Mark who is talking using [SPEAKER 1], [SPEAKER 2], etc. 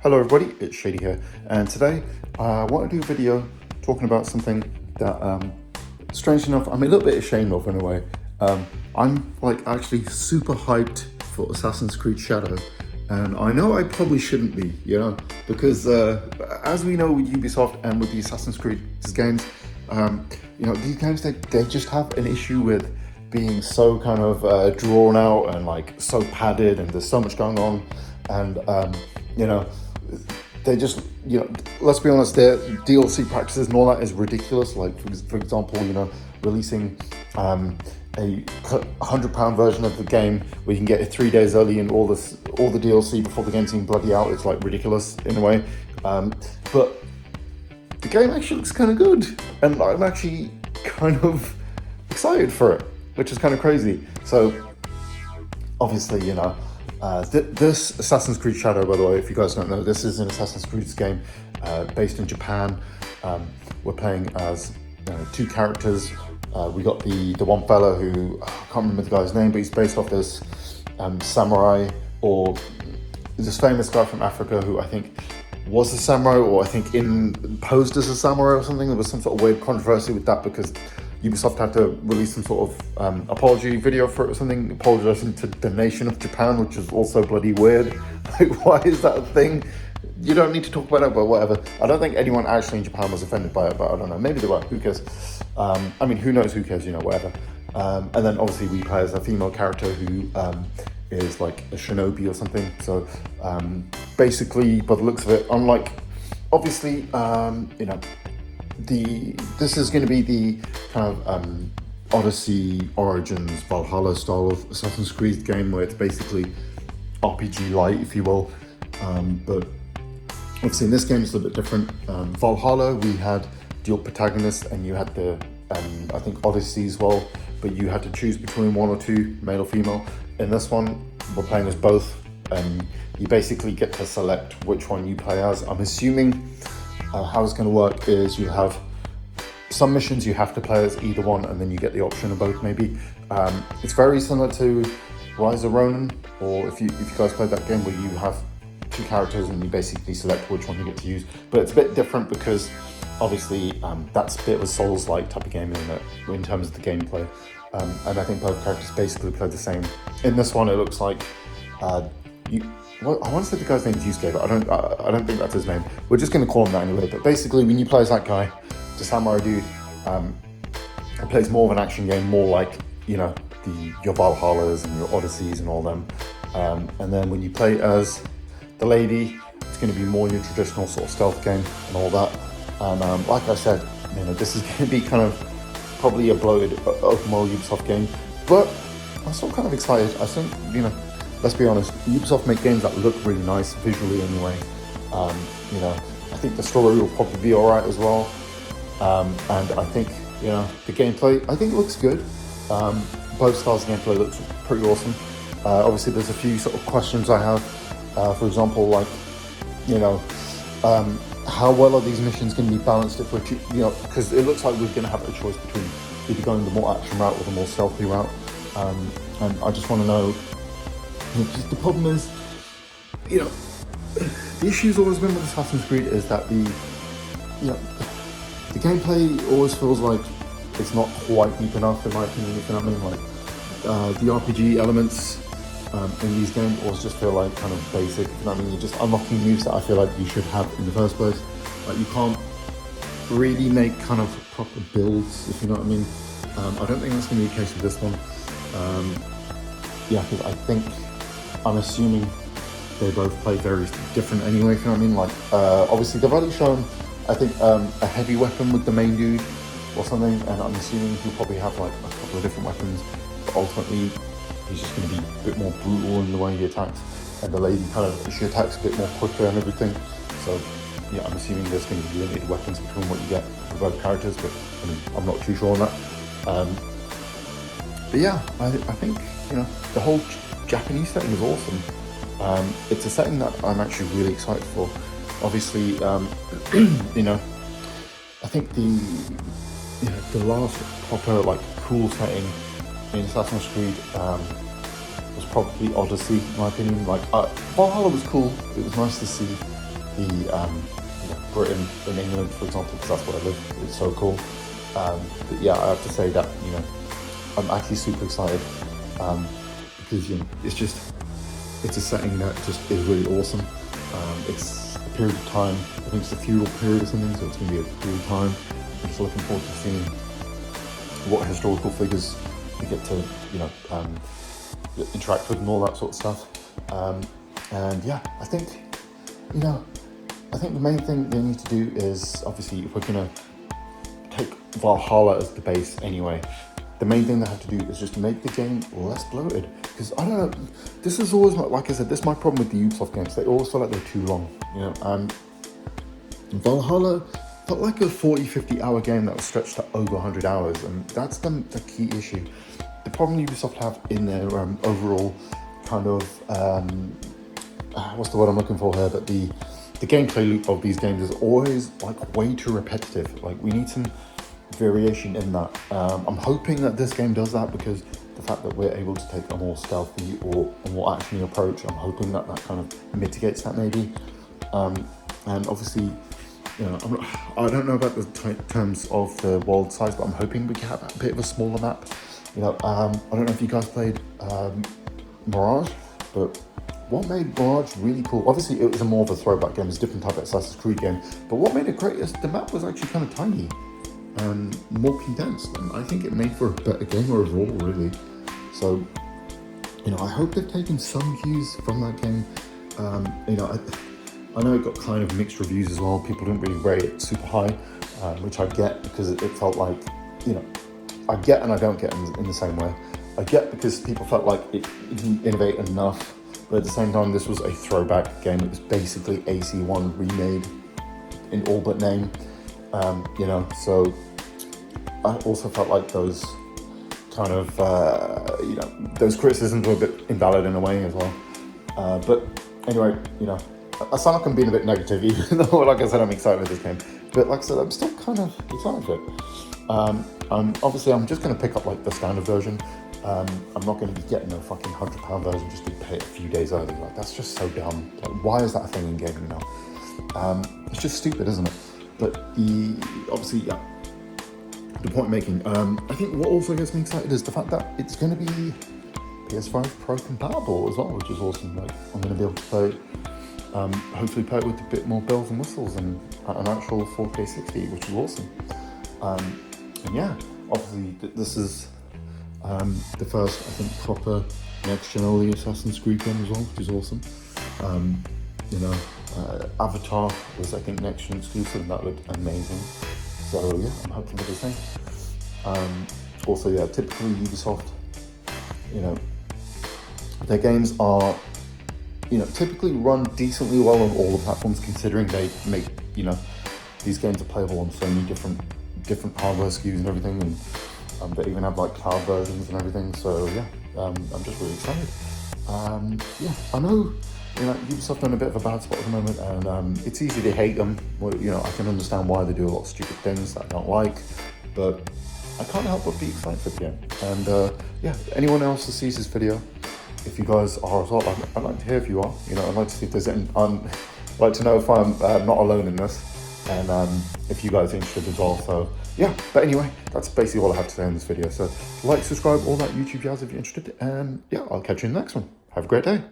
[SPEAKER 1] Hello everybody, it's Shady here, and today I want to do a video talking about something that, strange enough, I'm a little bit ashamed of in a way. I'm like actually super hyped for Assassin's Creed Shadow, and I know I probably shouldn't be, because as we know with Ubisoft and with the Assassin's Creed games, these games, they just have an issue with being so kind of drawn out and like so padded, and there's so much going on, and they just, let's be honest, their DLC practices and all that is ridiculous. Like, for example, releasing a £100 version of the game where you can get it 3 days early and all the DLC before the game's even bloody out. It's like ridiculous in a way. But the game actually looks kind of good, and I'm actually kind of excited for it, which is kind of crazy. So, obviously, this Assassin's Creed Shadow, by the way, if you guys don't know, this is an Assassin's Creed game based in Japan. We're playing as two characters. We got the one fella who, I can't remember the guy's name, but he's based off this samurai, or this famous guy from Africa who I think was a samurai, or I think posed as a samurai or something. There was some sort of weird controversy with that because Ubisoft had to release some sort of apology video for it or something, apologizing to the nation of Japan, which is also bloody weird. Like, why is that a thing? You don't need to talk about it, but whatever. I don't think anyone actually in Japan was offended by it, but I don't know. Maybe they were. Who cares? Who knows? Who cares? Whatever. And then obviously we play as a female character who is like a shinobi or something. So basically, by the looks of it, unlike, obviously, this is going to be the kind of Odyssey, Origins, Valhalla style of Assassin's Creed game, where it's basically RPG light, if you will. But obviously in this game it's a little bit different. Valhalla, we had dual protagonists, and you had the I think Odyssey as well, but you had to choose between one or two, male or female. In this one, we're playing as both, and you basically get to select which one you play as. I'm assuming how it's going to work is you have some missions you have to play as either one, and then you get the option of both maybe. It's very similar to Rise of Ronin, or if you guys played that game where you have two characters and you basically select which one you get to use. But it's a bit different because obviously that's a bit of a Souls-like type of game in terms of the gameplay. And I think both characters basically play the same. In this one, it looks like I want to say the guy's name is Yusuke, but I don't think that's his name. We're just going to call him that anyway. But basically, when you play as that guy, the samurai dude, it plays more of an action game, more like your Valhallas and your Odysseys and all them. And then when you play as the lady, it's going to be more your traditional sort of stealth game and all that. And like I said, this is going to be kind of probably a bloated open world Ubisoft game, but I'm still kind of excited. I think let's be honest, Ubisoft make games that look really nice visually anyway. I think the story will probably be alright as well. And I think, the gameplay, I think it looks good. Both styles of gameplay looks pretty awesome. Obviously there's a few sort of questions I have. For example, like, how well are these missions going to be balanced if we're, because it looks like we're going to have a choice between either going the more action route or the more stealthy route. And I just want to know, because the problem is, the issue's always been with Assassin's Creed is that the gameplay always feels like it's not quite deep enough, in my opinion, if you know what I mean. Like, the RPG elements in these games always just feel like kind of basic, if you know what I mean. You're just unlocking moves that I feel like you should have in the first place. Like, you can't really make kind of proper builds, if you know what I mean. I don't think that's going to be the case with this one. Because I'm assuming they both play very different anyway, if you know what I mean. Like, obviously they've already shown, I think, a heavy weapon with the main dude or something, and I'm assuming he'll probably have like a couple of different weapons, but ultimately he's just going to be a bit more brutal in the way he attacks, and the lady she attacks a bit more quicker and everything. So yeah, I'm assuming there's going to be limited weapons between what you get for both characters, but I'm not too sure on that. But yeah, I think the whole Japanese setting is awesome. It's a setting that I'm actually really excited for. Obviously, I think the last proper cool setting in Assassin's Creed was probably Odyssey, in my opinion. Valhalla was cool. It was nice to see Britain in England, for example, because that's where I live. It's so cool. But yeah, I have to say that I'm actually super excited because it's a setting that just is really awesome. It's a period of time. I think it's a feudal period or something, so it's going to be a period of time. I'm just looking forward to seeing what historical figures we get to interact with and all that sort of stuff. And yeah, I think the main thing they need to do is, obviously, if we're gonna take Valhalla as the base anyway, the main thing they have to do is just make the game less bloated. Because I don't know, this is always like I said, this is my problem with the Ubisoft games. They always feel like they're too long. Valhalla felt like a 40-50 hour game that was stretched to over 100 hours, and that's the key issue. The problem Ubisoft have in their overall kind of what's the word I'm looking for here, but the gameplay loop of these games is always like way too repetitive. Like, we need some variation in that. I'm hoping that this game does that, because the fact that we're able to take a more stealthy or a more actiony approach, I'm hoping that kind of mitigates that maybe. And obviously, I don't know about the terms of the world size, but I'm hoping we can have a bit of a smaller map. I don't know if you guys played Mirage, but what made Mirage really cool, obviously it was more of a throwback game, it's a different type of Assassin's Creed game, but what made it great is the map was actually kind of tiny and more condensed, and I think it made for a better game overall, really. So, I hope they've taken some cues from that game. I know it got kind of mixed reviews as well. People didn't really rate it super high, which I get, because it felt like, I get and I don't get in the same way. I get because people felt like it didn't innovate enough, but at the same time, this was a throwback game. It was basically AC1 remade in all but name, so I also felt like those kind of, those criticisms were a bit invalid in a way as well. But anyway, I sound like I'm being a bit negative, even though, like I said, I'm excited with this game. But like I said, I'm still kind of excited with it. Obviously, I'm just going to pick up like the standard version. I'm not going to be getting a fucking £100 version just to pay it a few days early. Like, that's just so dumb. Like, why is that a thing in gaming now? It's just stupid, isn't it? But the point I'm making, I think what also gets me excited is the fact that it's going to be PS5 Pro compatible as well, which is awesome. Like, I'm going to be able to play it, hopefully play it with a bit more bells and whistles and an actual 4K 60, which is awesome. And yeah, obviously this is the first, I think, proper next-gen only Assassin's Creed game as well, which is awesome. Avatar was, I think, next-gen exclusive, and that looked amazing. So yeah, I'm hoping for the same. Also, yeah, typically Ubisoft, their games are, typically run decently well on all the platforms, considering they make, these games are playable on so many different hardware SKUs and everything, and they even have like cloud versions and everything. So yeah, I'm just really excited. Yeah, I know, Ubisoft are in a bit of a bad spot at the moment, and it's easy to hate them. Well, I can understand why they do a lot of stupid things that I don't like, but I can't help but be excited for the game. And yeah, anyone else who sees this video, if you guys are as well, I'd like to hear if you are. I'd like to see if there's any. I'd like to know if I'm not alone in this, and if you guys are interested as well. So yeah, but anyway, that's basically all I have to say in this video. So like, subscribe, all that YouTube jazz if you're interested, and yeah, I'll catch you in the next one. Have a great day.